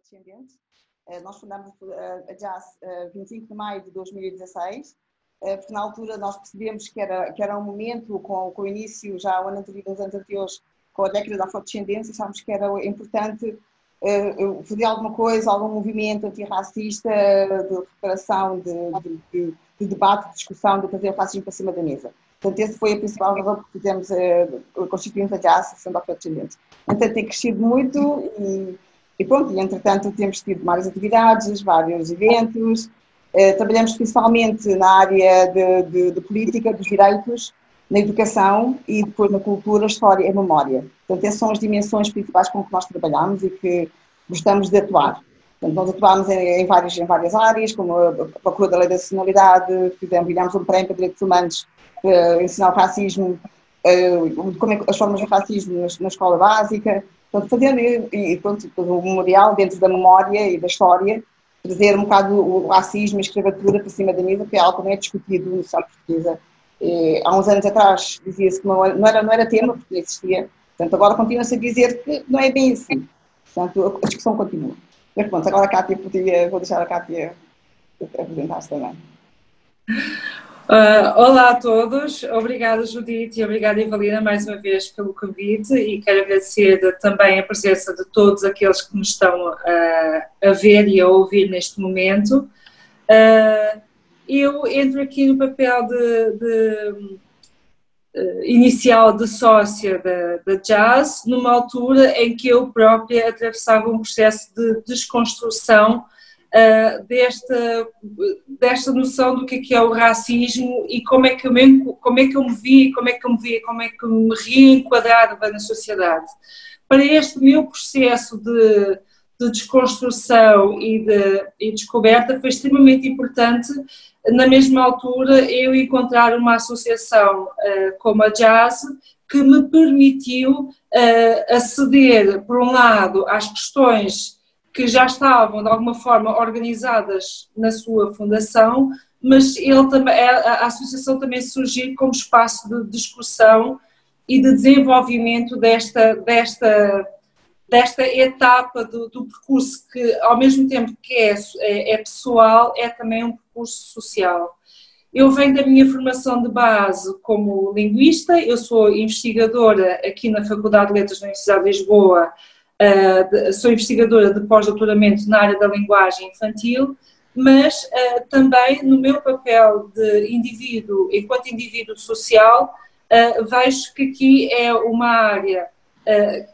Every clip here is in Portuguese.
afrodescendentes. Nós fundamos a Jazz 25 de maio de 2016, porque na altura nós percebemos que era um momento, com o início, já o ano anterior, nos anos anteriores, com a década da afrodescendência, achámos que era importante fazer alguma coisa, algum movimento antirracista, de reparação, de debate, de discussão, de trazer o racismo para cima da mesa. Portanto, essa foi a principal razão que fizemos, constituímos a Jazz, sendo afrodescendentes. Portanto, tem crescido muito e pronto, e entretanto temos tido várias atividades, vários eventos, trabalhamos principalmente na área de política, dos direitos, na educação e depois na cultura, história e memória. Portanto, essas são as dimensões principais com que nós trabalhamos e que gostamos de atuar. Portanto, nós atuamos em várias áreas, como a procura da lei da nacionalidade, ganhámos um prémio para direitos humanos para ensinar o racismo, as formas do racismo na escola básica. Portanto, fazendo o memorial dentro da memória e da história, trazer um bocado o racismo e a escravatura para cima da mesa, que é algo que não é discutido na sociedade portuguesa. Há uns anos atrás dizia-se que não era tema, porque não existia. Portanto, agora continua-se a dizer que não é bem assim. Portanto, a discussão continua. Mas pronto, agora a Cátia vou deixar a Cátia apresentar-se também. Olá a todos, obrigada Judite e obrigada Evalina mais uma vez pelo convite e quero agradecer também a presença de todos aqueles que nos estão a ver e a ouvir neste momento. Eu entro aqui no papel inicial de sócia da Jazz, numa altura em que eu própria atravessava um processo de desconstrução desta noção do que é o racismo e como é que eu me via, como é que eu me reenquadrava na sociedade. Para este meu processo de desconstrução e de descoberta foi extremamente importante, na mesma altura, eu encontrar uma associação como a Jazz que me permitiu aceder, por um lado, às questões que já estavam, de alguma forma, organizadas na sua fundação, mas a associação também surgiu como espaço de discussão e de desenvolvimento desta etapa do percurso que, ao mesmo tempo que é pessoal, é também um percurso social. Eu venho da minha formação de base como linguista, eu sou investigadora aqui na Faculdade de Letras da Universidade de Lisboa, sou investigadora de pós-doutoramento na área da linguagem infantil, mas também no meu papel de indivíduo, enquanto indivíduo social, vejo que aqui é uma área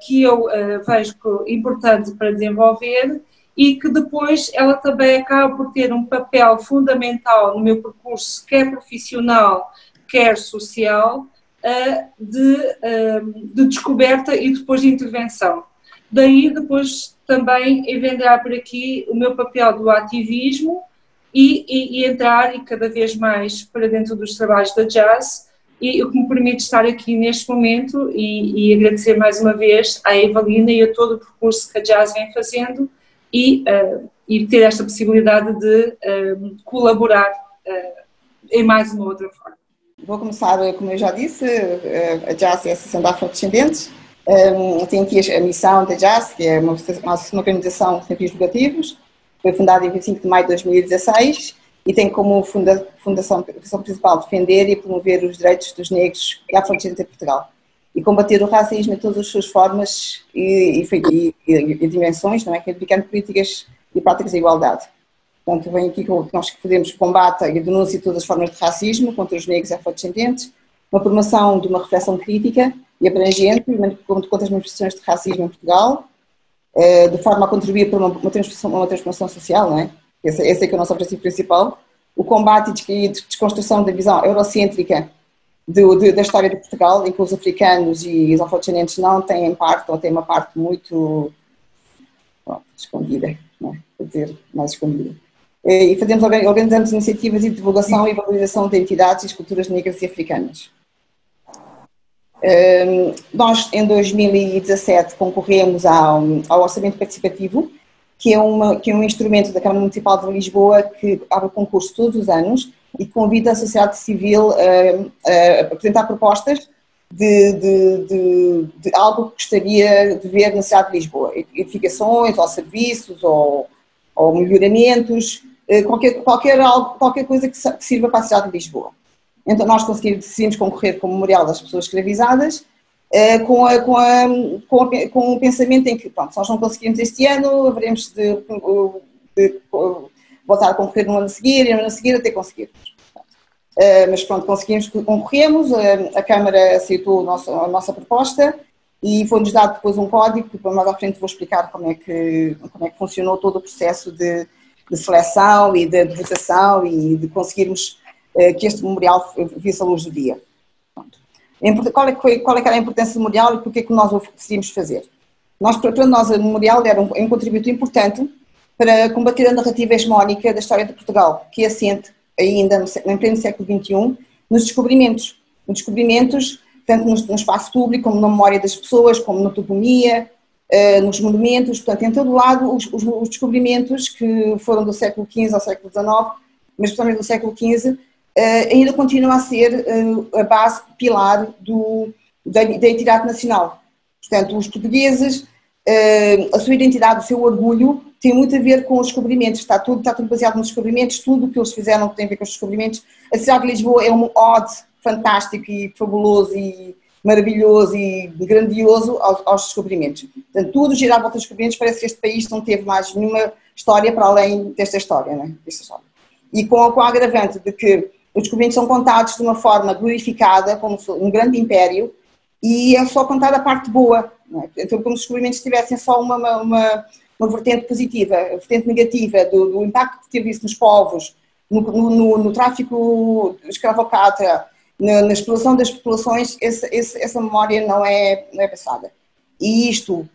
que eu vejo importante para desenvolver e que depois ela também acaba por ter um papel fundamental no meu percurso, quer profissional, quer social, de descoberta e depois de intervenção. Daí depois também vendrá por aqui o meu papel do ativismo e entrar e cada vez mais para dentro dos trabalhos da Jazz, e o que me permite estar aqui neste momento e agradecer mais uma vez à Evalina e a todo o percurso que a Jazz vem fazendo e ter esta possibilidade de colaborar em mais uma outra forma. Vou começar, como eu já disse, a Jazz é a Associação de Afrodescendentes. Tem aqui a missão da Jazz, que é uma organização sem fins lucrativos, foi fundada em 25 de maio de 2016 e tem como fundação principal defender e promover os direitos dos negros e afrodescendentes em Portugal e combater o racismo em todas as suas formas e dimensões, não é? Criticando políticas e práticas de igualdade. Portanto, vem aqui que nós fazemos combate e denúncia de todas as formas de racismo contra os negros e afrodescendentes, uma promoção de uma reflexão crítica e abrangente contra as manifestações de racismo em Portugal, de forma a contribuir para uma transformação social, não é? Esse é que é o nosso objetivo principal. O combate e desconstrução da visão eurocêntrica da história de Portugal, em que os africanos e os afrodescendentes não têm parte, ou têm uma parte muito escondida, não é? Quer dizer, mais escondida. E organizamos iniciativas de divulgação e valorização de identidades e culturas negras e africanas. Nós, em 2017, concorremos ao Orçamento Participativo, que é um instrumento da Câmara Municipal de Lisboa que abre concurso todos os anos e convida a sociedade civil a apresentar propostas de algo que gostaria de ver na cidade de Lisboa. Edificações, ou serviços, ou melhoramentos, qualquer coisa que sirva para a cidade de Lisboa. Então nós decidimos concorrer com o Memorial das Pessoas Escravizadas, com o pensamento em que, pronto, se nós não conseguimos este ano, haveremos de voltar a concorrer no ano a seguir, e no ano a seguir até conseguirmos. Mas pronto, concorremos, a Câmara aceitou a nossa proposta e foi-nos dado depois um código, que mais à frente vou explicar como é que funcionou todo o processo de seleção e de votação e de conseguirmos que este memorial visse a luz do dia. Pronto. Qual é que era a importância do memorial e porque é que nós o decidimos fazer? Para nós, o memorial era um contributo importante para combater a narrativa hegemónica da história de Portugal, que é assente ainda em pleno século XXI, nos descobrimentos. Tanto no espaço público, como na memória das pessoas, como na toponia, nos monumentos, portanto, em todo lado, os descobrimentos que foram do século XV ao século XIX, mas especialmente do século XV, ainda continuam a ser a base pilar da identidade nacional. Portanto, os portugueses, a sua identidade, o seu orgulho, tem muito a ver com os descobrimentos, está tudo baseado nos descobrimentos, tudo o que eles fizeram tem a ver com os descobrimentos. A cidade de Lisboa é um ode fantástico e fabuloso e maravilhoso e grandioso aos descobrimentos. Portanto, tudo gira à volta dos descobrimentos, parece que este país não teve mais nenhuma história para além desta história, não é? Desta história. E com a agravante de que os descobrimentos são contados de uma forma glorificada, como um grande império, e é só contada a parte boa, não é? Então, como se os descobrimentos tivessem só uma vertente positiva, a vertente negativa do impacto que teve isso nos povos, no tráfico escravocrata, na exploração das populações, essa memória não é passada. E isto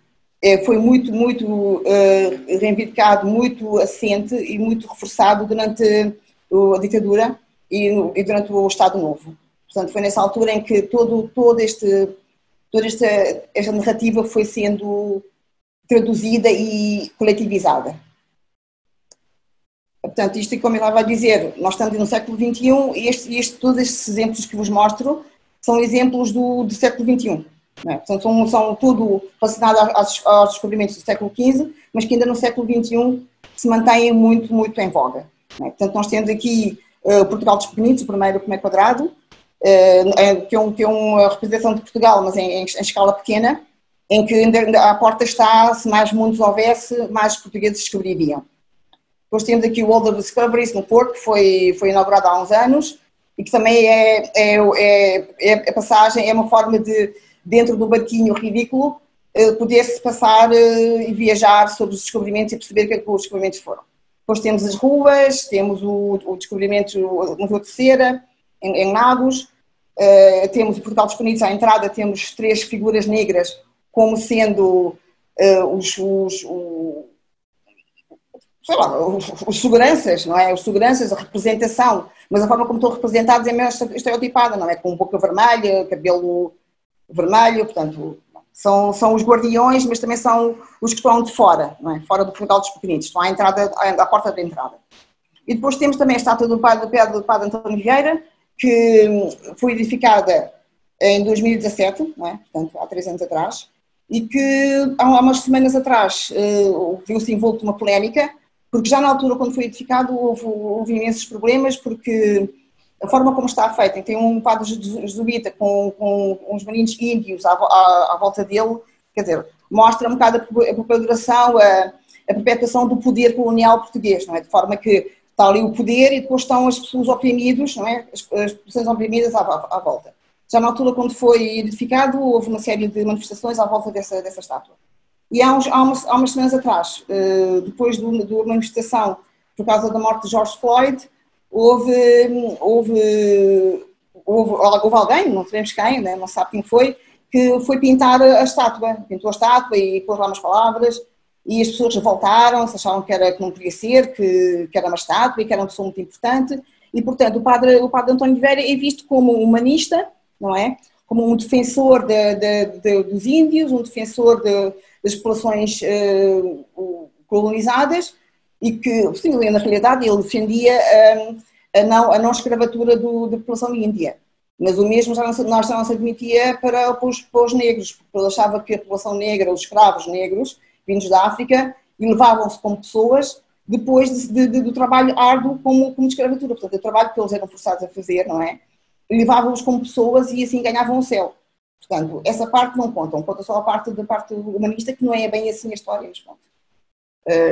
foi muito reivindicado, muito assente e muito reforçado durante a ditadura e durante o Estado Novo. Portanto, foi nessa altura em que toda esta narrativa foi sendo traduzida e coletivizada. Portanto, isto, como eu estava a dizer, nós estamos no século XXI e todos estes exemplos que vos mostro são exemplos do século XXI. Não é? Portanto, são tudo relacionado aos descobrimentos do século XV, mas que ainda no século XXI se mantêm muito em voga. Não é? Portanto, nós temos aqui Portugal dos Pequeninos, o primeiro quadrado, que é uma representação de Portugal, mas em escala pequena, em que à porta está, se mais mundos houvesse, mais portugueses descobririam. Depois temos aqui o World of Discoveries no Porto, que foi inaugurado há uns anos, e que também a passagem, é uma forma de, dentro do barquinho ridículo, poder-se passar e viajar sobre os descobrimentos e perceber o que é que os descobrimentos foram. Depois temos as ruas, temos o descobrimento no Rio de Cera, em Lagos, temos o Portugal dos Pequeninos à entrada, temos 3 figuras negras como sendo os seguranças, não é? Os seguranças, a representação, mas a forma como estão representados é meio estereotipada, não é? Com boca vermelha, cabelo vermelho, portanto, são os guardiões, mas também são os que estão de fora, não é? Fora do Portugal dos Pequeninos, estão à porta da entrada. E depois temos também a estátua do padre António Vieira, que foi edificada em 2017, não é? Portanto, há 3 anos atrás, e que há umas semanas atrás viu-se envolto uma polémica, porque já na altura, quando foi edificado, houve imensos problemas, porque a forma como está feita, tem um padre jesuíta com uns meninos índios à volta dele, quer dizer, mostra um bocado a propagação, a perpetuação do poder colonial português, não é? De forma que está ali o poder e depois estão as pessoas oprimidas, não é? As pessoas oprimidas à volta. Já na altura, quando foi edificado, houve uma série de manifestações à volta dessa estátua. E há umas semanas atrás, depois de uma manifestação por causa da morte de George Floyd, houve alguém, não sabemos quem, né, não sabe quem foi, que foi pintar a estátua, pintou a estátua e pôs lá umas palavras, e as pessoas voltaram, se achavam que não podia ser, que era uma estátua e que era uma pessoa muito importante, e portanto o padre António Vieira é visto como humanista, não é? Como um defensor dos índios, um defensor das populações colonizadas, e que, sim, na realidade, ele defendia a não escravatura da população índia. Mas o mesmo já não se admitia para os negros, porque ele achava que a população negra, os escravos negros, vindos da África, levavam-se como pessoas depois do trabalho árduo como de escravatura. Portanto, o trabalho que eles eram forçados a fazer, não é? Levavam-os como pessoas e assim ganhavam o céu. Portanto, essa parte não conta, conta só a parte da parte humanista, que não é bem assim a história, mas pronto.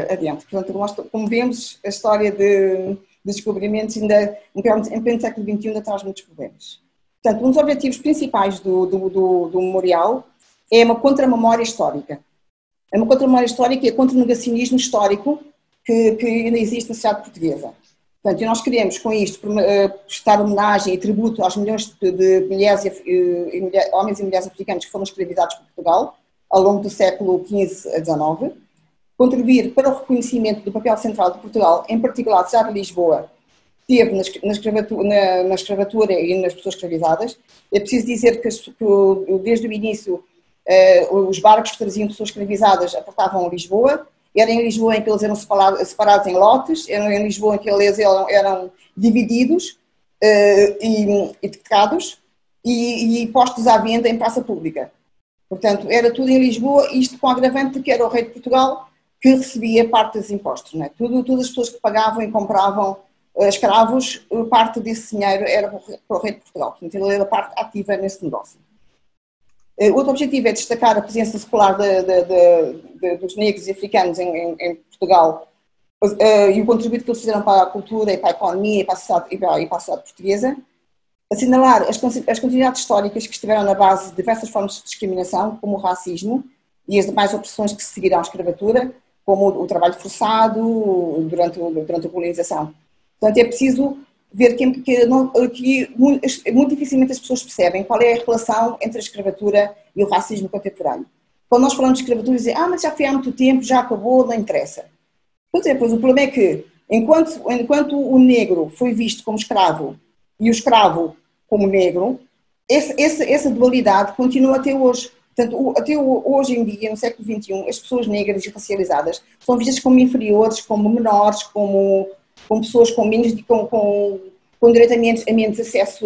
Adiante. Portanto, como vemos, a história de descobrimentos ainda, em pleno século XXI, ainda traz muitos problemas. Portanto, um dos objetivos principais do memorial é uma contra-memória histórica. É uma contra-memória histórica e é contra o negacionismo histórico que ainda existe na sociedade portuguesa. Portanto, e nós queremos, com isto, prestar homenagem e tributo aos milhões de mulheres homens e mulheres africanos que foram escravizados por Portugal ao longo do século XV a XIX, contribuir para o reconhecimento do papel central de Portugal, em particular a cidade de Lisboa, teve na escravatura e nas pessoas escravizadas. É preciso dizer que desde o início os barcos que traziam pessoas escravizadas aportavam a Lisboa. Era em Lisboa em que eles eram separados em lotes, era em Lisboa em que eles eram divididos e trocados e postos à venda em praça pública. Portanto, era tudo em Lisboa, isto com o agravante de que era o rei de Portugal que recebia parte dos impostos. Não é? Todas as pessoas que pagavam e compravam escravos, parte desse dinheiro era para o rei de Portugal. Portanto, ele era parte ativa nesse negócio. Outro objetivo é destacar a presença secular dos negros e africanos em Portugal e o contributo que eles fizeram para a cultura e para a economia e para a sociedade portuguesa. Assinalar as continuidades históricas que estiveram na base de diversas formas de discriminação, como o racismo e as demais opressões que se seguiram à escravatura, como o trabalho forçado durante a colonização. Portanto, é preciso ver que muito dificilmente as pessoas percebem qual é a relação entre a escravatura e o racismo contemporâneo. Quando nós falamos de escravatura, dizem, mas já foi há muito tempo, já acabou, não interessa. Pois o problema é que, enquanto o negro foi visto como escravo e o escravo como negro, essa dualidade continua até hoje. Portanto, até hoje em dia, no século XXI, as pessoas negras e racializadas são vistas como inferiores, como menores, como pessoas com direito a menos acesso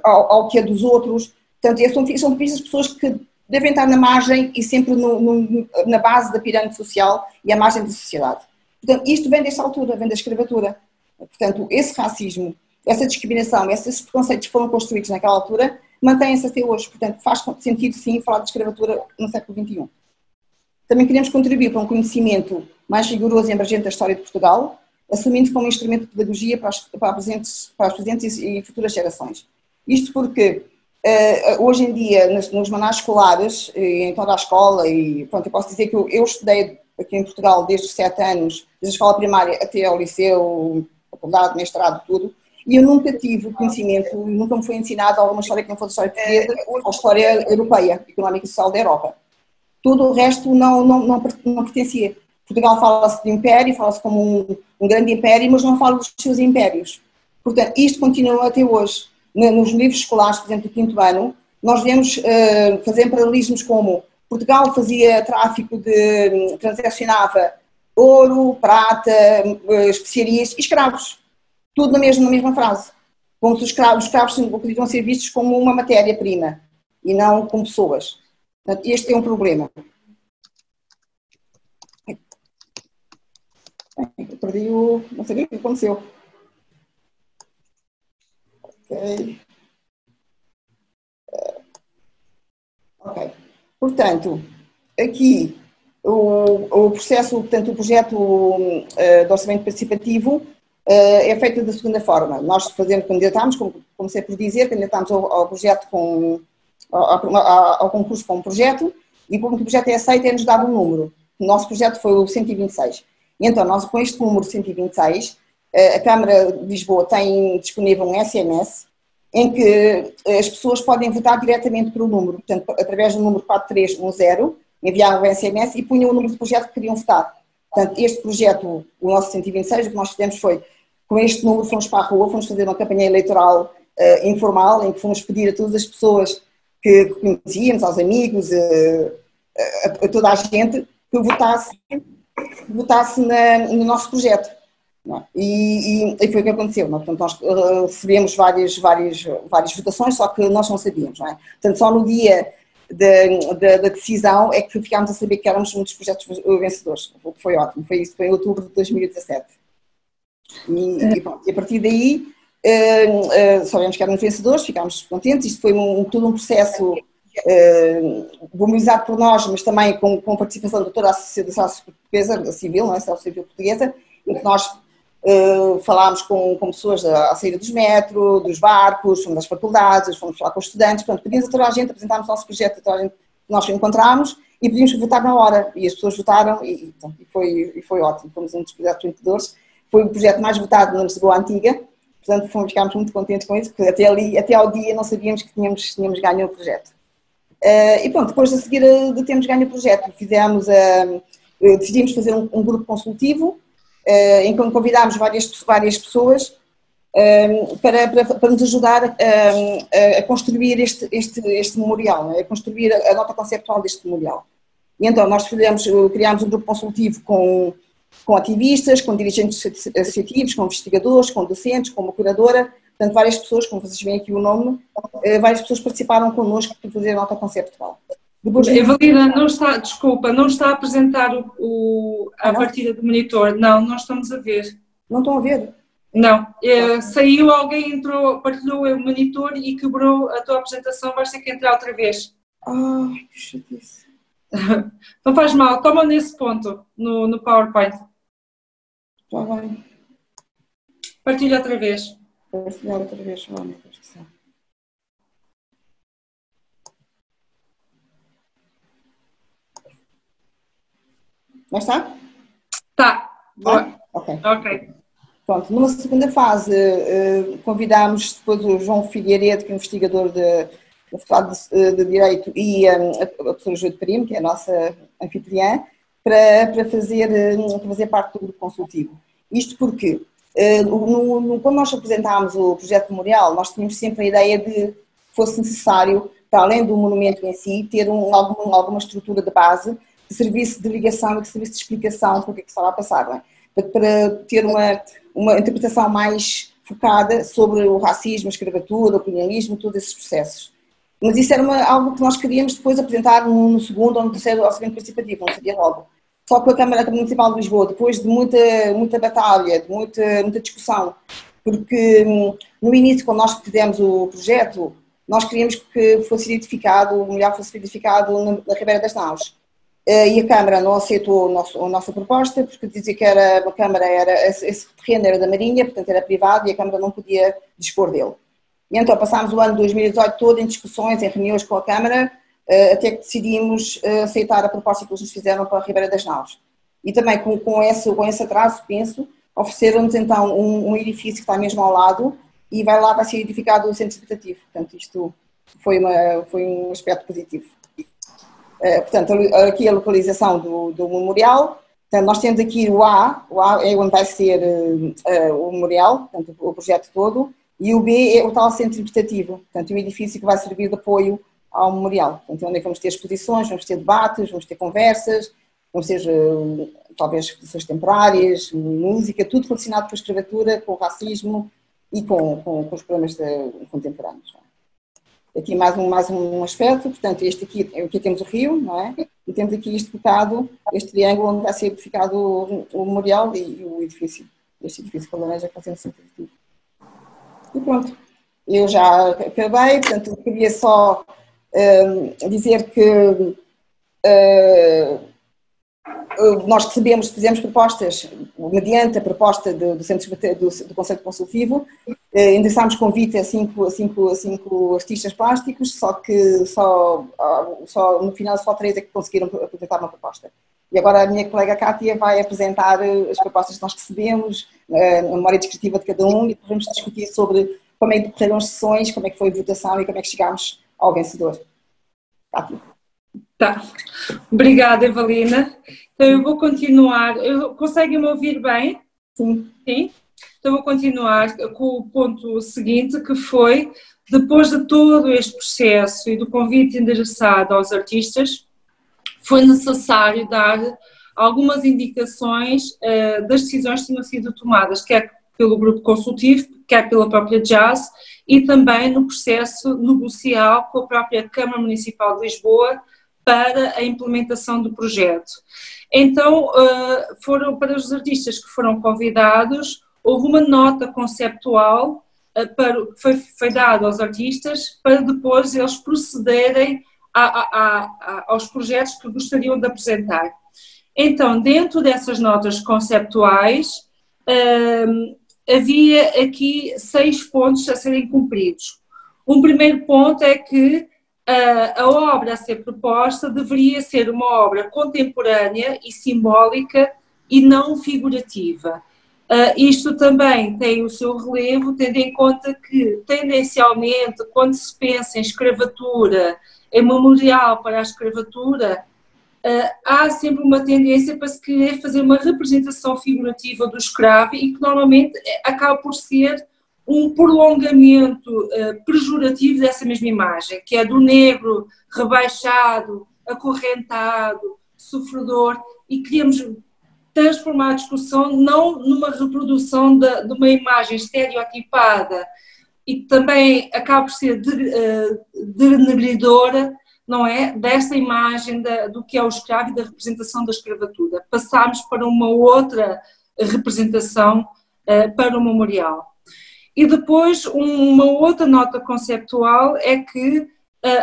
ao que é dos outros. Portanto, são vistas pessoas que devem estar na margem e sempre na base da pirâmide social e à margem da sociedade. Portanto, isto vem desta altura, vem da escravatura. Portanto, esse racismo, essa discriminação, esses preconceitos que foram construídos naquela altura, mantêm-se até hoje. Portanto, faz sentido, sim, falar de escravatura no século XXI. Também queremos contribuir para um conhecimento mais rigoroso e abrangente da história de Portugal, assumindo-se como um instrumento de pedagogia para as presentes e futuras gerações. Isto porque, hoje em dia, nos manuais escolares, em toda a escola, e pronto, eu posso dizer que eu estudei aqui em Portugal desde os 7 anos, desde a escola primária até ao liceu, faculdade, mestrado, tudo, e eu nunca tive conhecimento, nunca me foi ensinado alguma história que não fosse a história portuguesa ou a história europeia, económica e social da Europa. Todo o resto não pertencia. Portugal fala-se de império, fala-se como um grande império, mas não fala dos seus impérios. Portanto, isto continua até hoje. Nos livros escolares, por exemplo, do 5º ano, nós vemos fazer paralelismos como Portugal fazia tráfico transacionava ouro, prata, especiarias e escravos. Tudo na mesma frase. Como se os escravos podiam ser vistos como uma matéria-prima e não como pessoas. Portanto, este é um problema. Eu perdi não sei o que aconteceu. Ok. Portanto, aqui o processo, portanto, o projeto de orçamento participativo é feito da seguinte forma. Nós candidatámos, como comecei por dizer, candidatámos ao projeto ao concurso com um projeto e como o projeto é aceito é-nos dado um número. O nosso projeto foi o 126. Então, nós com este número 126, a Câmara de Lisboa tem disponível um SMS em que as pessoas podem votar diretamente pelo número, portanto, através do número 4310, enviavam o SMS e punham o número de projeto que queriam votar. Portanto, este projeto, o nosso 126, o que nós fizemos foi, com este número, fomos para a rua, fomos fazer uma campanha eleitoral informal, em que fomos pedir a todas as pessoas que conhecíamos, aos amigos, a toda a gente, que votasse no nosso projeto. Não é? E foi o que aconteceu. Não é? Portanto, nós recebemos várias votações, só que nós não sabíamos. Não é? Portanto, só no dia da decisão é que ficámos a saber que éramos um dos projetos vencedores, o que foi ótimo. Foi isso, foi em outubro de 2017. E a partir daí, sabemos que éramos vencedores, ficámos contentes. Isto foi todo um processo mobilizado por nós, mas também com a participação de toda a sociedade portuguesa, civil, não é? A sociedade civil portuguesa, em que nós falámos com pessoas à saída dos metros, dos barcos, das faculdades, fomos falar com os estudantes, portanto, pedimos a toda a gente, apresentámos o nosso projeto a toda a gente que nós encontramos e pedimos votar na hora. E as pessoas votaram e foi ótimo. Fomos um dos projetos vencedores. Foi o projeto mais votado na Lisboa Antiga, portanto, ficámos muito contentes com isso, porque até ao dia não sabíamos que tínhamos ganho o projeto. E pronto, depois de seguir de termos ganho o projeto, decidimos fazer um grupo consultivo, em que convidámos várias pessoas para nos ajudar a construir este memorial, a construir a nota conceptual deste memorial. E então nós criámos um grupo consultivo com ativistas, com dirigentes associativos, com investigadores, com docentes, com uma curadora, portanto várias pessoas, como vocês veem aqui o nome, várias pessoas participaram connosco para fazer a nota conceptual. Evalina, não está a apresentar a partida do monitor. Não estamos a ver. Não estão a ver? Não. Saiu, alguém entrou, partilhou o monitor e quebrou a tua apresentação, vais ter que entrar outra vez. Ai, que chatice. Não faz mal, toma nesse ponto, no PowerPoint. Já vai. Partilha outra vez. Partilhar outra vez, vamos. Mas está? Está. Tá? Ok. Pronto, numa segunda fase convidámos depois o João Figueiredo, que é investigador da Faculdade de Direito, e a professora Júlia de Primo, que é a nossa anfitriã, para fazer parte do grupo consultivo. Isto porque, quando nós apresentámos o projeto memorial, nós tínhamos sempre a ideia de que fosse necessário, para além do monumento em si, ter alguma estrutura de base que serviço de ligação e que serviço de explicação para o que é que se estava a passar, não é? Para ter uma interpretação mais focada sobre o racismo, a escravatura, o colonialismo, todos esses processos. Mas isso era algo que nós queríamos depois apresentar no segundo ou no terceiro orçamento participativo, não sabia logo. Só que a Câmara Municipal de Lisboa, depois de muita batalha, de muita discussão, porque no início, quando nós fizemos o projeto, nós queríamos que fosse edificado, o memorial fosse edificado na Ribeira das Naus. E a Câmara não aceitou a nossa proposta, porque dizia que esse terreno era da Marinha, portanto era privado e a Câmara não podia dispor dele. E então passámos o ano de 2018 todo em discussões, em reuniões com a Câmara, até que decidimos aceitar a proposta que eles nos fizeram para a Ribeira das Naus. E também com esse atraso, penso, ofereceram-nos então um edifício que está mesmo ao lado e vai ser edificado o centro interpretativo. Portanto, isto foi um aspecto positivo. Portanto, aqui a localização do memorial. Portanto, nós temos aqui o A é onde vai ser o memorial, portanto, o projeto todo, e o B é o tal centro interpretativo, portanto, um edifício que vai servir de apoio ao memorial. Portanto, onde vamos ter exposições, vamos ter debates, vamos ter conversas, vamos ter talvez exposições temporárias, música, tudo relacionado com a escravatura, com o racismo e com os problemas contemporâneos. Aqui mais um aspecto, portanto, aqui temos o rio, não é? E temos aqui este triângulo onde vai ser edificado o memorial e o edifício. Este edifício com a laranja que vai ser um centro edifício. E pronto, eu já acabei, portanto, queria só dizer que nós fizemos propostas, mediante a proposta do Conselho Consultivo, endereçámos convite a cinco artistas plásticos, só que no final só 3 é que conseguiram apresentar uma proposta. E agora a minha colega Cátia vai apresentar as propostas que nós recebemos, a memória descritiva de cada um, e vamos discutir sobre como é que decorreram as sessões, como é que foi a votação e como é que chegámos ao vencedor. Cátia. Tá. Obrigada, Evalina. Então eu vou continuar. Conseguem-me ouvir bem? Sim. Sim? Então vou continuar com o ponto seguinte, que foi, depois de todo este processo e do convite endereçado aos artistas, foi necessário dar algumas indicações das decisões que tinham sido tomadas, quer pelo grupo consultivo, quer pela própria Jazz, e também no processo negocial com a própria Câmara Municipal de Lisboa para a implementação do projeto. Então, foram para os artistas que foram convidados, houve uma nota conceptual foi dada aos artistas para depois eles procederem aos projetos que gostariam de apresentar. Então, dentro dessas notas conceptuais, havia aqui 6 pontos a serem cumpridos. Um primeiro ponto é que a obra a ser proposta deveria ser uma obra contemporânea e simbólica e não figurativa. Isto também tem o seu relevo, tendo em conta que, tendencialmente, quando se pensa em escravatura, em memorial para a escravatura, há sempre uma tendência para se querer fazer uma representação figurativa do escravo e que normalmente acaba por ser um prolongamento pejorativo dessa mesma imagem, que é do negro rebaixado, acorrentado, sofredor, e queríamos transformar a discussão não numa reprodução de uma imagem estereotipada e que também acaba por ser denegridora, não é? Desta imagem do que é o escravo e da representação da escravatura. Passámos para uma outra representação para o memorial. E depois uma outra nota conceptual é que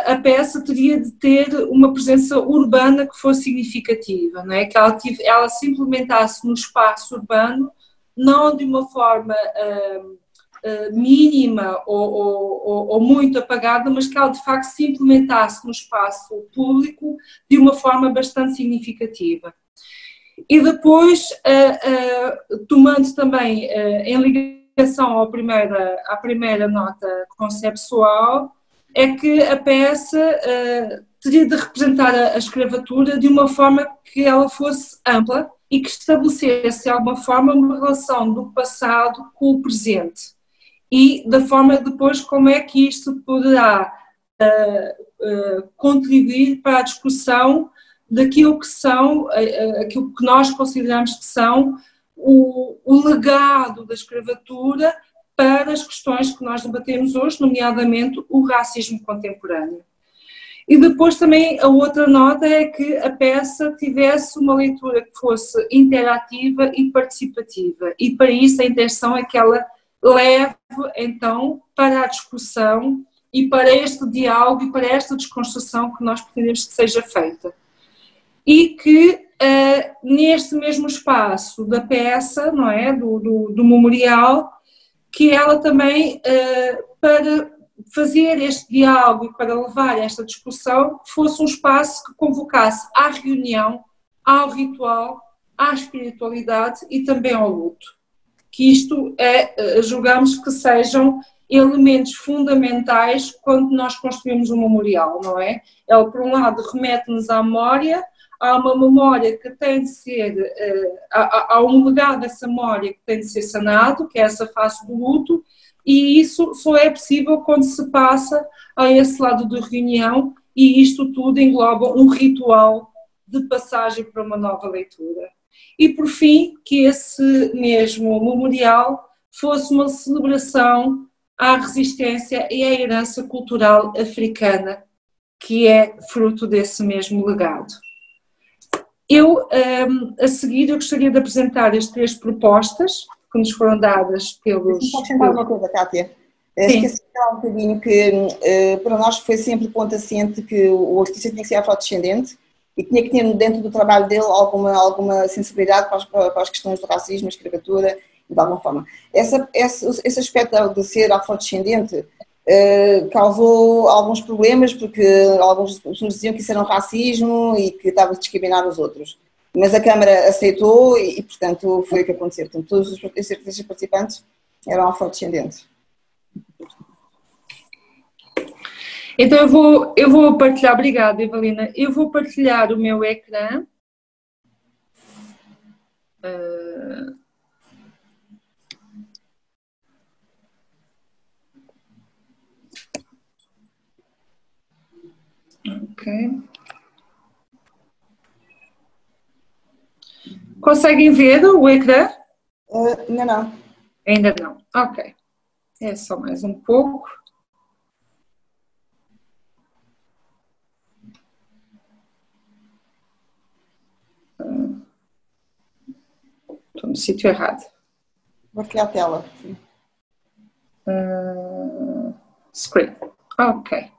a peça teria de ter uma presença urbana que fosse significativa, não é? Que ela se implementasse no espaço urbano, não de uma forma mínima ou muito apagada, mas que ela de facto se implementasse no espaço público de uma forma bastante significativa. E depois, tomando também em ligação à primeira nota conceptual, é que a peça teria de representar a escravatura de uma forma que ela fosse ampla e que estabelecesse de alguma forma uma relação do passado com o presente e da forma depois como é que isto poderá contribuir para a discussão daquilo que são, aquilo que nós consideramos que são o legado da escravatura para as questões que nós debatemos hoje, nomeadamente o racismo contemporâneo. E depois também a outra nota é que a peça tivesse uma leitura que fosse interativa e participativa, e para isso a intenção é que ela leve então para a discussão e para este diálogo e para esta desconstrução que nós pretendemos que seja feita. E que neste mesmo espaço da peça, não é, do memorial, que ela também, para fazer este diálogo e para levar esta discussão, fosse um espaço que convocasse à reunião, ao ritual, à espiritualidade e também ao luto. Que isto julgamos que sejam elementos fundamentais quando nós construímos um memorial, não é? Ele, por um lado, remete-nos à memória, há uma memória que tem de ser, há um legado dessa memória que tem de ser sanado, que é essa face do luto, e isso só é possível quando se passa a esse lado de reunião e isto tudo engloba um ritual de passagem para uma nova leitura. E por fim, que esse mesmo memorial fosse uma celebração à resistência e à herança cultural africana, que é fruto desse mesmo legado. A seguir, eu gostaria de apresentar as 3 propostas que nos foram dadas pelos... Só acrescentar uma coisa, Cátia. Esqueci de falar um bocadinho que para nós foi sempre ponto assente que o artista tinha que ser afrodescendente e tinha que ter dentro do trabalho dele alguma sensibilidade para as questões do racismo, escravatura, de alguma forma. Esse aspecto de ser afrodescendente causou alguns problemas, porque algumas pessoas diziam que isso era um racismo e que estava a discriminar os outros. Mas a Câmara aceitou e portanto, foi o que aconteceu. Portanto, todos os artistas participantes eram afrodescendentes. Então eu vou partilhar, obrigada Evelina, eu vou partilhar o meu ecrã. Ok. Conseguem ver o ecrã? Ainda não. Ainda não. Ok. É só mais um pouco. Estou no sítio errado. Vou criar a tela. Sim. Screen. Ok.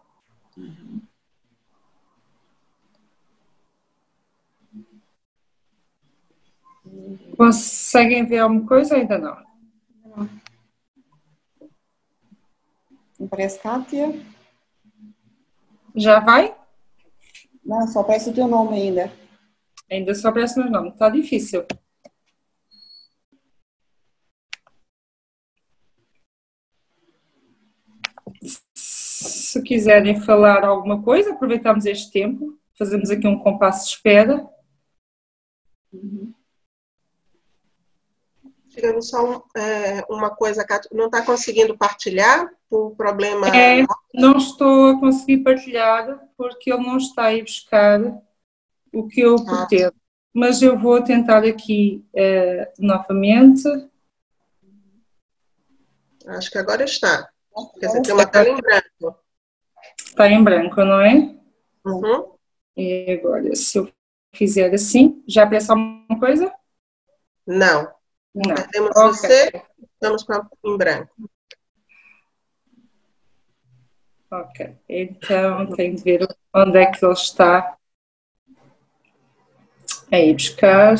Conseguem ver alguma coisa? Ainda não. Não parece Kátia? Já vai? Não, só aparece o teu nome ainda. Ainda só aparece o meu nome. Está difícil. Se quiserem falar alguma coisa, aproveitamos este tempo. Fazemos aqui um compasso de espera. Tirando só uma coisa, Cátia, não está conseguindo partilhar por problema? Não estou a conseguir partilhar porque ele não está a ir buscar o que eu pretendo. Mas eu vou tentar aqui novamente. Acho que agora está. Porque essa aqui é uma tela em branco. Está em branco, não é? Uhum. E agora, se eu fizer assim, já aparece alguma coisa? Não. Não. Temos Okay. você, estamos em branco. Ok, então tenho de ver onde é que ele está a ir buscar.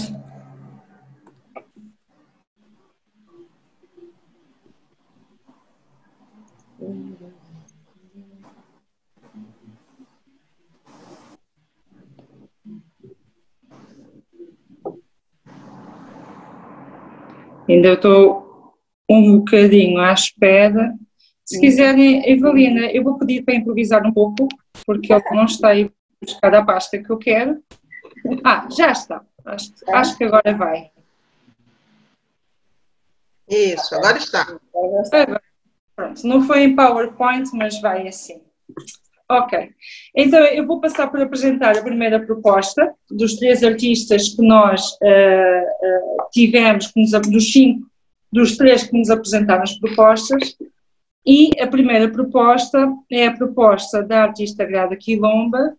Ainda estou um bocadinho à espera. Se quiserem, Evelina, eu vou pedir para improvisar um pouco, porque ele não está aí buscar a pasta que eu quero. Já está. Acho que agora vai. Isso, agora está. Agora, pronto, não foi em PowerPoint, mas vai assim. Ok. Então, eu vou passar por apresentar a primeira proposta dos 3 artistas que nós tivemos, dos 3 que nos apresentaram as propostas. E a primeira proposta é a proposta da artista Grada Quilomba,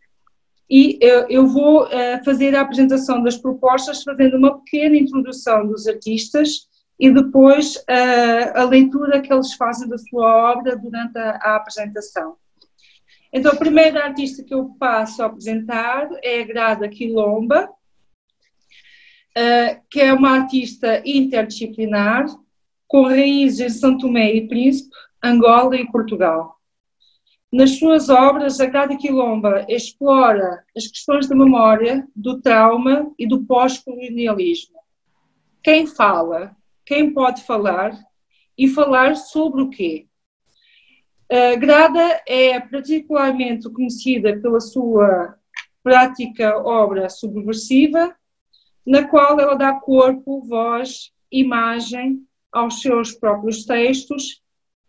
e eu vou fazer a apresentação das propostas fazendo uma pequena introdução dos artistas e depois a leitura que eles fazem da sua obra durante a apresentação. Então, a primeira artista que eu passo a apresentar é a Grada Quilomba, que é uma artista interdisciplinar, com raízes em São Tomé e Príncipe, Angola e Portugal. Nas suas obras, a Grada Quilomba explora as questões da memória, do trauma e do pós-colonialismo. Quem fala? Quem pode falar? E falar sobre o quê? A Grada é particularmente conhecida pela sua prática obra subversiva, na qual ela dá corpo, voz, imagem aos seus próprios textos,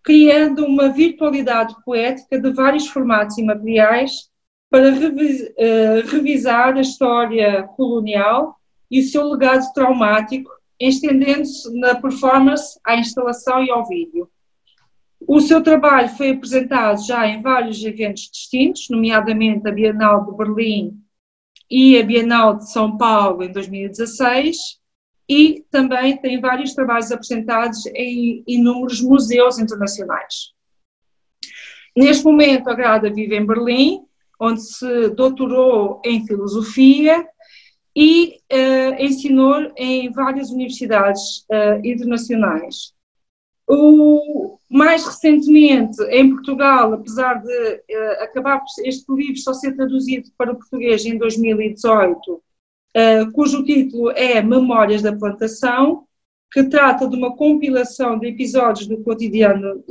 criando uma virtualidade poética de vários formatos e materiais para revisar a história colonial e o seu legado traumático, estendendo-se na performance, à instalação e ao vídeo. O seu trabalho foi apresentado já em vários eventos distintos, nomeadamente a Bienal de Berlim e a Bienal de São Paulo em 2016, e também tem vários trabalhos apresentados em inúmeros museus internacionais. Neste momento, a Grada vive em Berlim, onde se doutorou em filosofia e ensinou em várias universidades internacionais. Mais recentemente, em Portugal, apesar de acabar este livro só ser traduzido para o português em 2018, cujo título é Memórias da Plantação, que trata de uma compilação de episódios do cotidiano,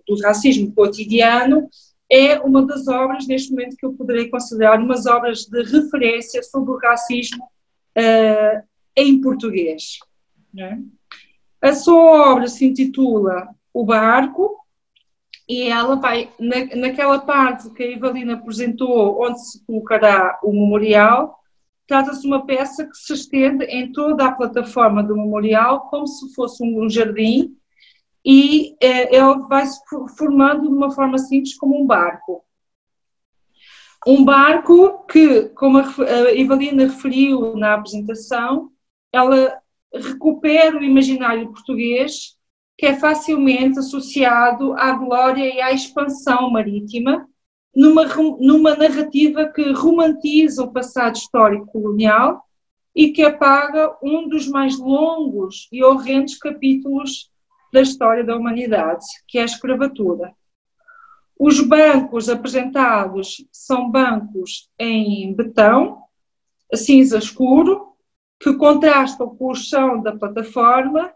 do racismo cotidiano, é uma das obras, neste momento, que eu poderei considerar umas obras de referência sobre o racismo em português. Né? A sua obra se intitula O Barco, e ela vai, naquela parte que a Evelina apresentou, onde se colocará o memorial, trata-se de uma peça que se estende em toda a plataforma do memorial, como se fosse um jardim, e ele vai se formando de uma forma simples como um barco. Um barco que, como a Evalina referiu na apresentação, ela recupera o imaginário português, que é facilmente associado à glória e à expansão marítima, numa narrativa que romantiza o passado histórico colonial e que apaga um dos mais longos e horrendos capítulos da história da humanidade, que é a escravatura. Os bancos apresentados são bancos em betão, cinza escuro, que contrastam com o chão da plataforma,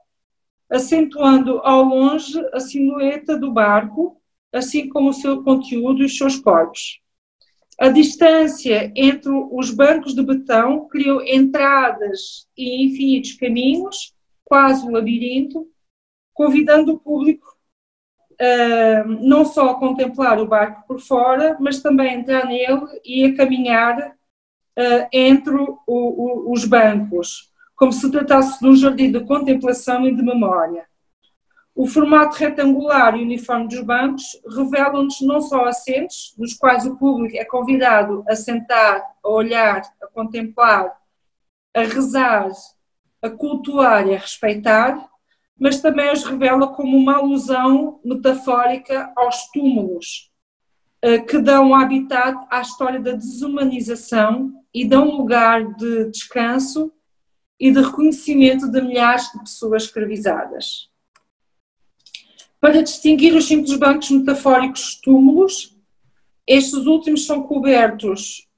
acentuando ao longe a silhueta do barco, assim como o seu conteúdo e os seus corpos. A distância entre os bancos de betão criou entradas e infinitos caminhos, quase um labirinto, convidando o público não só a contemplar o barco por fora, mas também a entrar nele e a caminhar entre os bancos, como se tratasse de um jardim de contemplação e de memória. O formato retangular e uniforme dos bancos revelam-nos não só assentos, nos quais o público é convidado a sentar, a olhar, a contemplar, a rezar, a cultuar e a respeitar, mas também os revela como uma alusão metafórica aos túmulos, que dão habitat à história da desumanização e dão lugar de descanso e de reconhecimento de milhares de pessoas escravizadas. Para distinguir os simples bancos metafóricos túmulos, estes últimos são cobertos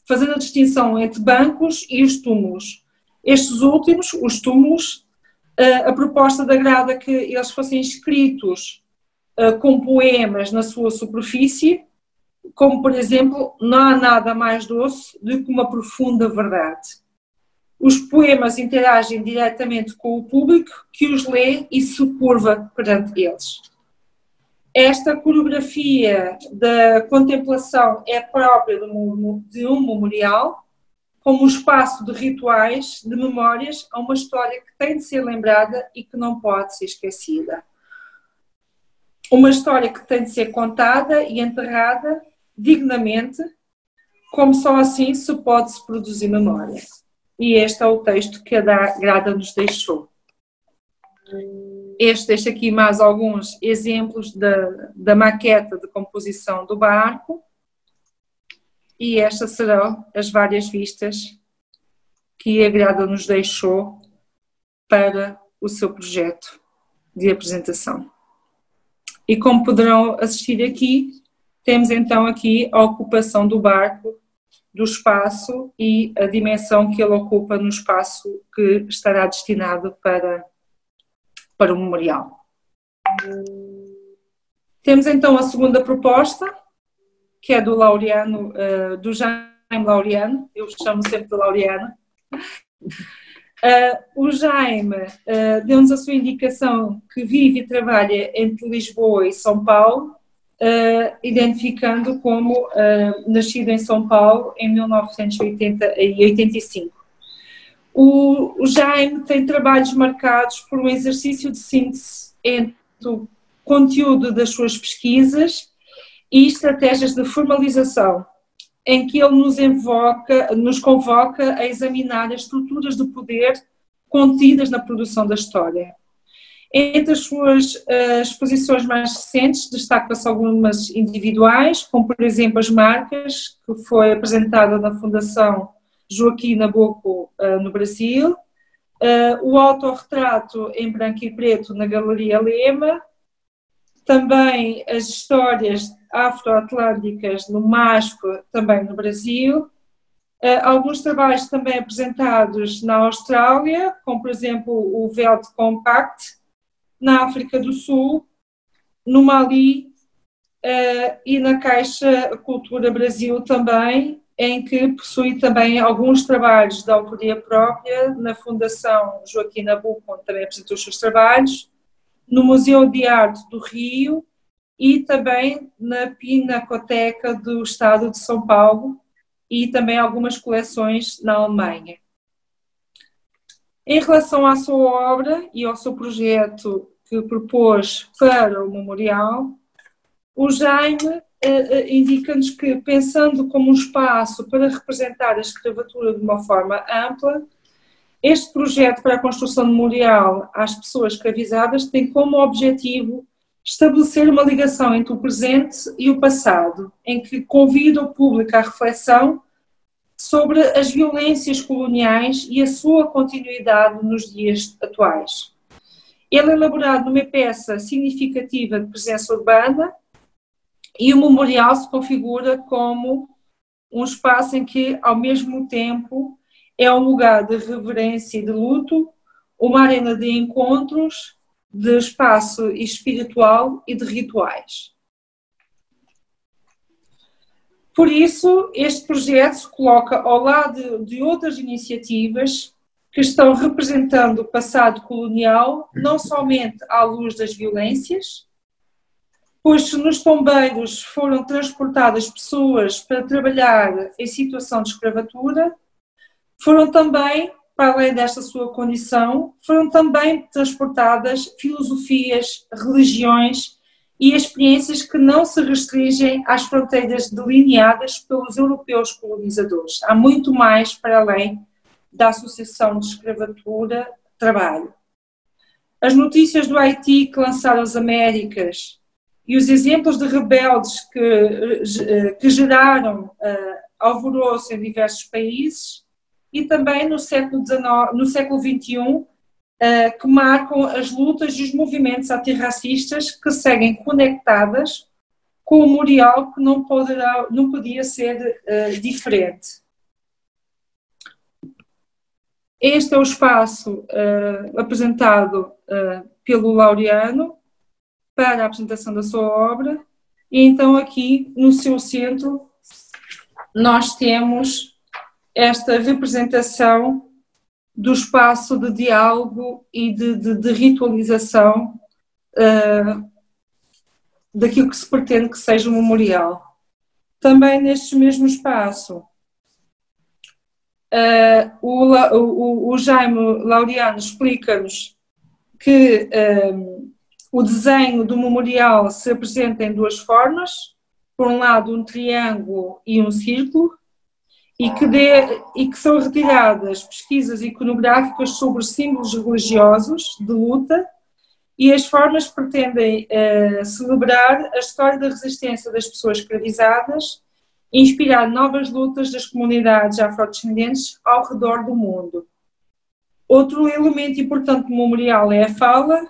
fazendo a distinção entre bancos e os túmulos. Estes últimos, os túmulos, a proposta da Grada é que eles fossem escritos com poemas na sua superfície, como, por exemplo, não há nada mais doce do que uma profunda verdade. Os poemas interagem diretamente com o público que os lê e se curva perante eles. Esta coreografia da contemplação é própria de um memorial, como um espaço de rituais, de memórias, a uma história que tem de ser lembrada e que não pode ser esquecida. Uma história que tem de ser contada e enterrada dignamente, como só assim se pode se produzir memória. E este é o texto que a Grada nos deixou. Este deixa aqui mais alguns exemplos da maqueta de composição do barco. E estas serão as várias vistas que a Grada nos deixou para o seu projeto de apresentação. E como poderão assistir aqui, temos então aqui a ocupação do barco, do espaço e a dimensão que ele ocupa no espaço que estará destinado para o memorial. Temos então a segunda proposta, que é do Laureano, do Jaime Laureano, eu chamo sempre de Laureano. O Jaime deu-nos a sua indicação que vive e trabalha entre Lisboa e São Paulo, identificando como nascido em São Paulo em 1985. O Jaime tem trabalhos marcados por um exercício de síntese entre o conteúdo das suas pesquisas e estratégias de formalização, em que ele nos convoca a examinar as estruturas de poder contidas na produção da história. Entre as suas exposições mais recentes, destaca-se algumas individuais, como por exemplo as Marcas, que foi apresentada na Fundação Joaquim Nabuco no Brasil, o autorretrato em branco e preto na Galeria Lema, também as histórias afro-atlânticas no MASP, também no Brasil, alguns trabalhos também apresentados na Austrália, como por exemplo o Veld Compact, na África do Sul, no Mali e na Caixa Cultura Brasil também, em que possui também alguns trabalhos de autoria própria na Fundação Joaquim Nabuco, onde também apresentou os seus trabalhos, no Museu de Arte do Rio e também na Pinacoteca do Estado de São Paulo e também algumas coleções na Alemanha. Em relação à sua obra e ao seu projeto que propôs para o memorial, o Jaime indica-nos que, pensando como um espaço para representar a escravatura de uma forma ampla, este projeto para a construção de memorial às pessoas escravizadas tem como objetivo estabelecer uma ligação entre o presente e o passado, em que convida o público à reflexão sobre as violências coloniais e a sua continuidade nos dias atuais. Ele é elaborado numa peça significativa de presença urbana e o memorial se configura como um espaço em que, ao mesmo tempo, é um lugar de reverência e de luto, uma arena de encontros, de espaço espiritual e de rituais. Por isso, este projeto se coloca ao lado de outras iniciativas que estão representando o passado colonial, não somente à luz das violências, pois se nos tombeiros foram transportadas pessoas para trabalhar em situação de escravatura, foram também, para além desta sua condição, foram também transportadas filosofias, religiões e experiências que não se restringem às fronteiras delineadas pelos europeus colonizadores. Há muito mais para além da Associação de Escravatura-Trabalho. As notícias do Haiti que lançaram as Américas e os exemplos de rebeldes que geraram alvoroço em diversos países e também no século XXI, que marcam as lutas e os movimentos antirracistas que seguem conectadas com o memorial que não podia ser diferente. Este é o espaço apresentado pelo Laureano para a apresentação da sua obra e então aqui no seu centro nós temos esta representação do espaço de diálogo e de ritualização daquilo que se pretende que seja um memorial. Também neste mesmo espaço, o Jaime Laureano explica-nos que o desenho do memorial se apresenta em duas formas, por um lado um triângulo e um círculo, e que são retiradas pesquisas iconográficas sobre símbolos religiosos de luta, e as formas pretendem celebrar a história da resistência das pessoas escravizadas e inspirar novas lutas das comunidades afrodescendentes ao redor do mundo. Outro elemento importante do memorial é a fala,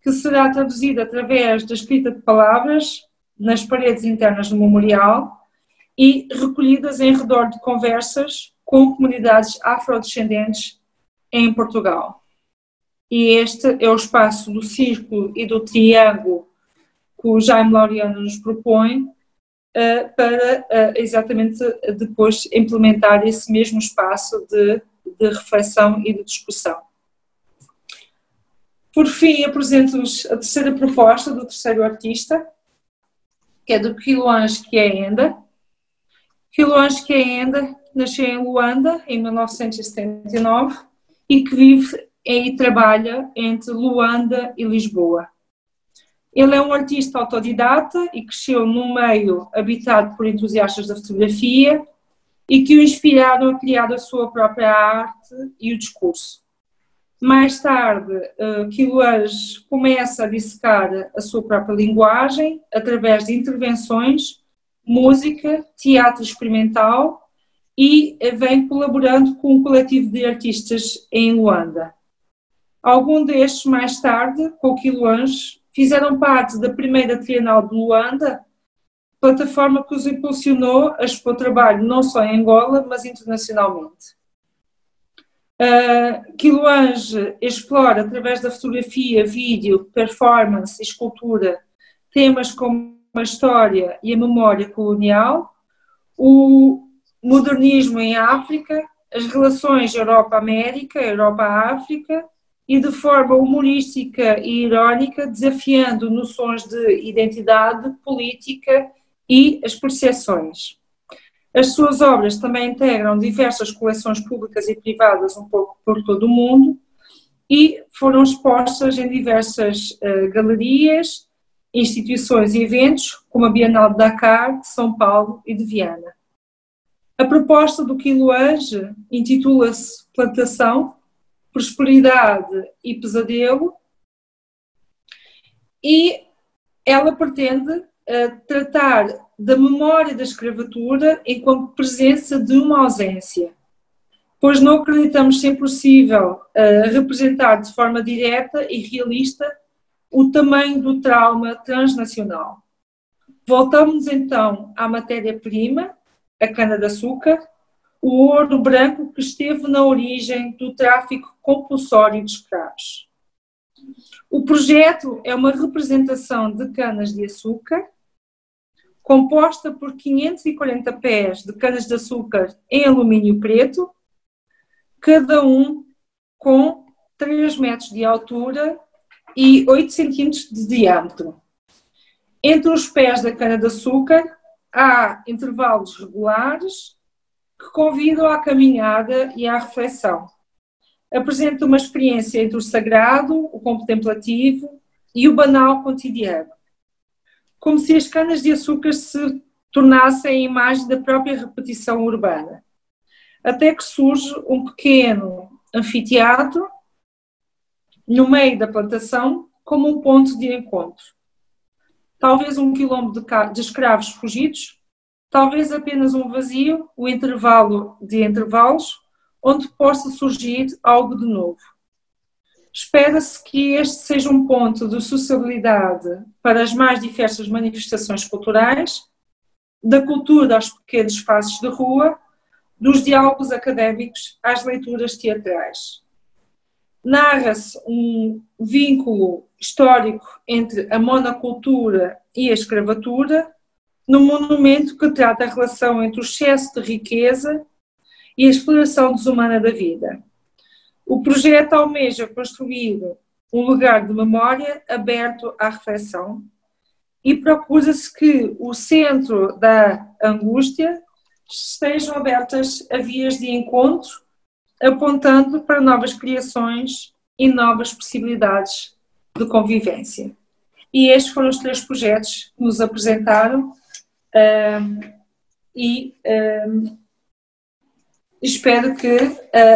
que será traduzida através da escrita de palavras nas paredes internas do memorial, e recolhidas em redor de conversas com comunidades afrodescendentes em Portugal. E este é o espaço do círculo e do triângulo que o Jaime Laureano nos propõe para exatamente depois implementar esse mesmo espaço de reflexão e de discussão. Por fim, apresento-vos a terceira proposta do terceiro artista, que é do Quiloange Kiaenda. Quiloange Kiaenda nasceu em Luanda em 1979 e que vive e trabalha entre Luanda e Lisboa. Ele é um artista autodidata e cresceu num meio habitado por entusiastas da fotografia e que o inspiraram a criar a sua própria arte e o discurso. Mais tarde, Quiloange começa a dissecar a sua própria linguagem através de intervenções, música, teatro experimental e vem colaborando com um coletivo de artistas em Luanda. Alguns destes, mais tarde, com o Quiloange, fizeram parte da primeira Trienal de Luanda, plataforma que os impulsionou a expor trabalho não só em Angola, mas internacionalmente. Quiloange explora, através da fotografia, vídeo, performance e escultura, temas como a história e a memória colonial, o modernismo em África, as relações Europa-América, Europa-África, e de forma humorística e irónica, desafiando noções de identidade, política e as percepções. As suas obras também integram diversas coleções públicas e privadas um pouco por todo o mundo e foram expostas em diversas galerias, instituições e eventos, como a Bienal de Dakar, de São Paulo e de Viana. A proposta do Quilo Ange intitula-se Plantação, Prosperidade e Pesadelo, e ela pretende tratar da memória da escravatura enquanto presença de uma ausência, pois não acreditamos ser possível representar de forma direta e realista o tamanho do trauma transnacional. Voltamos então à matéria-prima, a cana-de-açúcar, o ouro branco que esteve na origem do tráfico compulsório de escravos. O projeto é uma representação de canas-de-açúcar, composta por 540 pés de canas-de-açúcar em alumínio preto, cada um com 3 metros de altura e 8 centímetros de diâmetro. Entre os pés da cana-de-açúcar há intervalos regulares que convidam à caminhada e à reflexão. Apresenta uma experiência entre o sagrado, o contemplativo e o banal cotidiano. Como se as canas-de-açúcar se tornassem a imagem da própria repetição urbana. Até que surge um pequeno anfiteatro no meio da plantação como um ponto de encontro. Talvez um quilombo de escravos fugidos, talvez apenas um vazio, o intervalo de intervalos, onde possa surgir algo de novo. Espera-se que este seja um ponto de sociabilidade para as mais diversas manifestações culturais, da cultura aos pequenos espaços de rua, dos diálogos académicos às leituras teatrais. Narra-se um vínculo histórico entre a monocultura e a escravatura, num monumento que trata a relação entre o excesso de riqueza e a exploração desumana da vida. O projeto almeja construir um lugar de memória aberto à reflexão e procura-se que o centro da angústia estejam abertas a vias de encontro, apontando para novas criações e novas possibilidades de convivência. E estes foram os 3 projetos que nos apresentaram espero que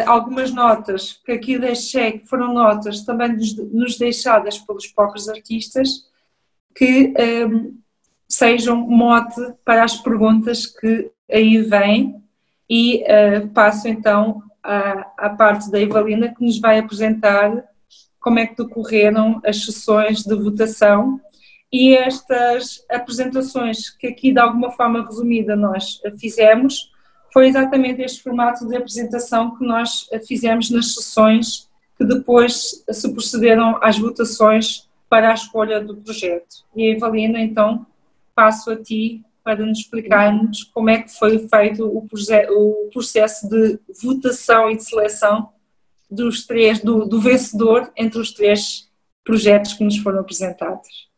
algumas notas que aqui deixei, que foram notas também nos deixadas pelos próprios artistas, que sejam mote para as perguntas que aí vêm e passo então à parte da Evalina, que nos vai apresentar como é que decorreram as sessões de votação e estas apresentações que aqui de alguma forma resumida nós fizemos, foi exatamente este formato de apresentação que nós fizemos nas sessões que depois se procederam às votações para a escolha do projeto. E Evalina, então, passo a ti para nos explicarmos como é que foi feito o processo de votação e de seleção dos 3, do vencedor entre os 3 projetos que nos foram apresentados.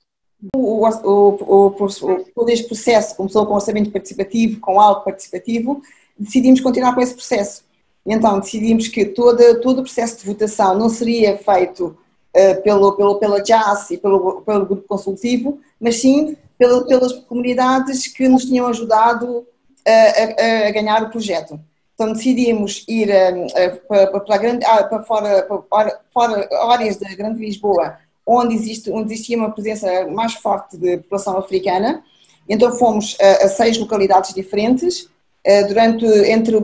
Todo este processo começou com orçamento participativo, com algo participativo, decidimos continuar com esse processo. Então decidimos que todo o processo de votação não seria feito pela JAS e pelo grupo consultivo, mas sim pelas comunidades que nos tinham ajudado a ganhar o projeto. Então decidimos ir para fora áreas da Grande Lisboa, onde existia uma presença mais forte de população africana. Então fomos a 6 localidades diferentes, entre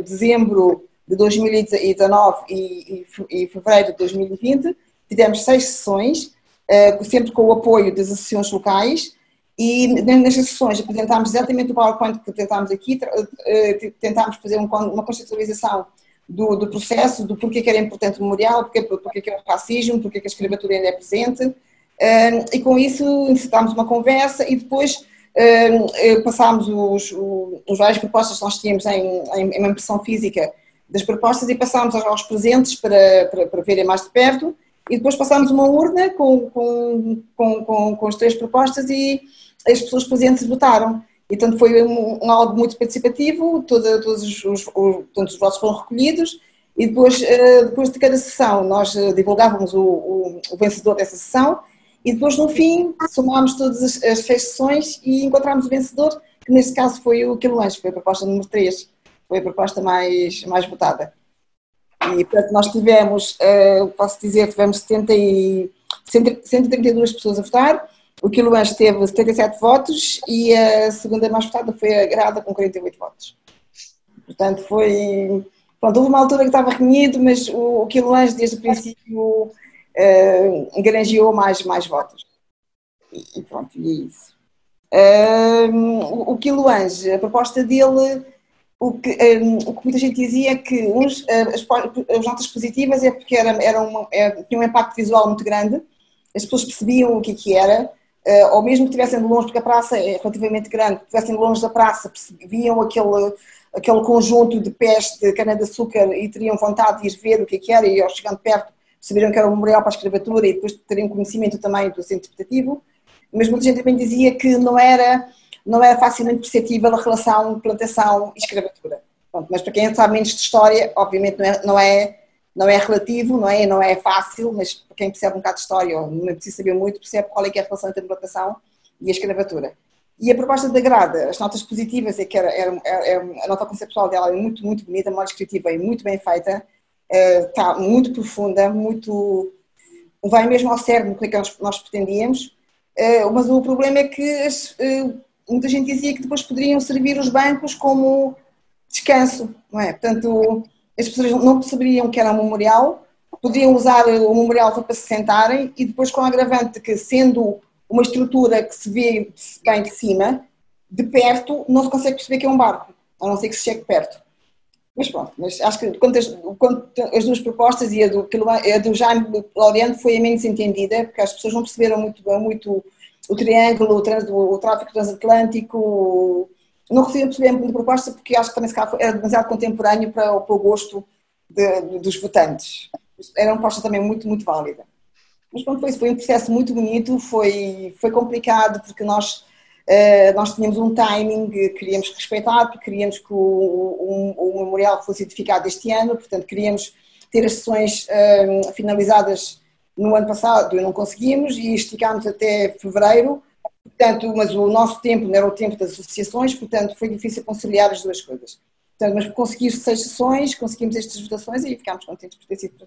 dezembro de 2019 e fevereiro de 2020, fizemos 6 sessões, sempre com o apoio das associações locais, e nestas sessões apresentámos exatamente o PowerPoint que tentámos aqui, tentámos fazer uma conceptualização do processo, do porquê que era importante o memorial, porquê que é o racismo, porquê que a escravatura ainda é presente, e com isso incitámos uma conversa e depois passámos as várias propostas que nós tínhamos em impressão física das propostas e passámos aos presentes para verem mais de perto, e depois passámos uma urna com as 3 propostas e as pessoas presentes votaram. E, portanto, foi algo muito participativo, todos os votos foram recolhidos e depois de cada sessão nós divulgávamos o vencedor dessa sessão e depois, no fim, somámos todas as 6 sessões e encontramos o vencedor, que neste caso foi o Quilo Lanche, foi a proposta número 3, foi a proposta mais votada. E, portanto, nós tivemos, posso dizer, tivemos 132 pessoas a votar. O Quilo Lanche teve 77 votos e a segunda mais votada foi a Grada, com 48 votos. Portanto, pronto, houve uma altura que estava reunido, mas o Quilo Lanche, desde o princípio, granjeou mais votos. E pronto, e é isso. O Quilo Lanche, a proposta dele, o que muita gente dizia é que as notas positivas é porque tinha um impacto visual muito grande, as pessoas percebiam o que era, ou mesmo que estivessem de longe, porque a praça é relativamente grande, que estivessem de longe da praça, viam aquele conjunto de pés de cana-de-açúcar e teriam vontade de ir ver o que era, e ao chegando perto perceberam que era um memorial para a escravatura e depois teriam conhecimento também do centro interpretativo. Mas muita gente também dizia que não era facilmente perceptível a relação plantação e escravatura. Pronto, mas para quem sabe menos de história, obviamente não é relativo, não é fácil, mas para quem percebe um bocado de história, ou não é preciso saber muito, percebe qual é que é a relação entre a plantação e a escravatura. E a proposta da Grada, as notas positivas, é que a nota conceptual dela é muito, muito bonita, a memória descritiva é muito bem feita, está muito profunda, vai mesmo ao cerne do que é que nós pretendíamos, mas o problema é que muita gente dizia que depois poderiam servir os bancos como descanso, não é? Portanto, as pessoas não perceberiam que era um memorial, podiam usar o memorial para se sentarem e depois com a agravante que, sendo uma estrutura que se vê bem de cima, de perto não se consegue perceber que é um barco, a não ser que se chegue perto. Mas pronto, acho que quanto as duas propostas e a do Jaime Laureano foi a menos entendida, porque as pessoas não perceberam muito o triângulo, o tráfico transatlântico, não conseguiram perceber muito a proposta porque acho que também era demasiado contemporâneo para o gosto dos votantes. Era uma proposta também muito, muito válida. Mas pronto, foi um processo muito bonito, foi complicado porque nós tínhamos um timing que queríamos respeitar, porque queríamos que o memorial fosse edificado este ano, portanto queríamos ter as sessões finalizadas no ano passado e não conseguimos e esticámos até fevereiro, portanto, mas o nosso tempo não era o tempo das associações, portanto foi difícil conciliar as duas coisas. Portanto, mas conseguimos 6 sessões, conseguimos estas votações e ficámos contentes por ter sido para